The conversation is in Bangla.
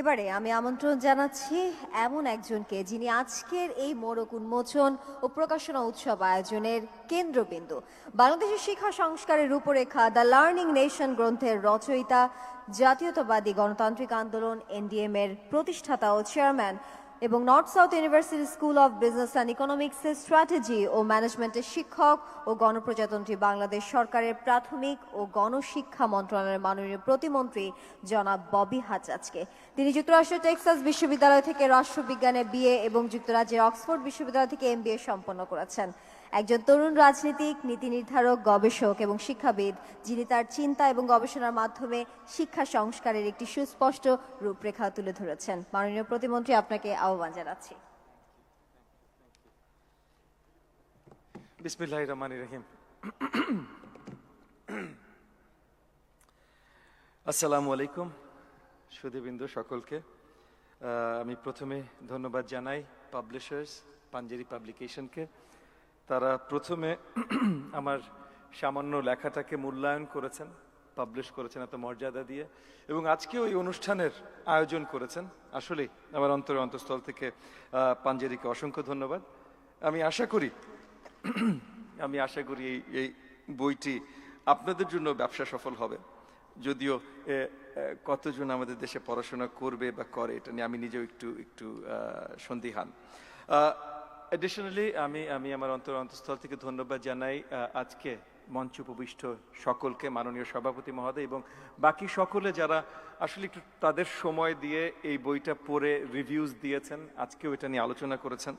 এবারে আমি আমন্ত্রণ জানাচ্ছি এমন একজনকে যিনি আজকের এই মোড়ক উন্মোচন ও প্রকাশনা উৎসব আয়োজনের কেন্দ্রবিন্দু। বাংলাদেশের শিক্ষা সংস্কারের রূপরেখা দ্য লার্নিং নেশন গ্রন্থের রচয়িতা, জাতীয়তাবাদী গণতান্ত্রিক আন্দোলন এনডিএম এর প্রতিষ্ঠাতা ও চেয়ারম্যান এবং North South University School of Business and ইকোনমিক্সের স্ট্র্যাটেজি ও ম্যানেজমেন্টের শিক্ষক ও গণপ্রজাতন্ত্রী বাংলাদেশ সরকারের প্রাথমিক ও গণশিক্ষা মন্ত্রণালয়ের মাননীয় প্রতিমন্ত্রী জনাব ববি হাজ্জাজকে। তিনি যুক্তরাষ্ট্রের টেক্সাস বিশ্ববিদ্যালয় থেকে রাষ্ট্রবিজ্ঞানে বিএ এবং যুক্তরাজ্যের অক্সফোর্ড বিশ্ববিদ্যালয় থেকে এমবিএ সম্পন্ন করেছেন। একজন তরুণ রাজনীতিক, নীতি নির্ধারক, গবেষক এবং শিক্ষাবিদ, যিনি তার চিন্তা এবং গবেষণার মাধ্যমে শিক্ষা সংস্কারের একটি সুস্পষ্ট রূপরেখা তুলে ধরেছেন। মাননীয় প্রতিমন্ত্রী, আপনাকে আহ্বান জানাচ্ছি। বিসমিল্লাহির রহমানির রহিম। আসসালামু আলাইকুম সুধীবৃন্দ সকলকে। আমি প্রথমে ধন্যবাদ জানাই পাবলিশার্স পাঞ্জেরি পাবলিকেশনকে। তারা প্রথমে আমার সামান্য লেখাটাকে মূল্যায়ন করেছেন, পাবলিশ করেছেন এত মর্যাদা দিয়ে, এবং আজকে ওই অনুষ্ঠানের আয়োজন করেছেন। আসলে আমার অন্তঃস্থল থেকে পাঞ্জেরিকে অসংখ্য ধন্যবাদ। আমি আশা করি এই বইটি আপনাদের জন্য ব্যবসা সফল হবে। যদিও কতজন আমাদের দেশে পড়াশোনা করবে বা করে এটা নিয়ে আমি নিজেও একটু সন্দিহান। এডিশনালি আমি আমার অন্তঃস্থল থেকে ধন্যবাদ জানাই আজকে মঞ্চ উপবিষ্ট সকলকে, মাননীয় সভাপতি মহোদয় এবং বাকি সকলে যারা আসলে একটু তাদের সময় দিয়ে এই বইটা পড়ে রিভিউজ দিয়েছেন, আজকেও এটা নিয়ে আলোচনা করেছেন।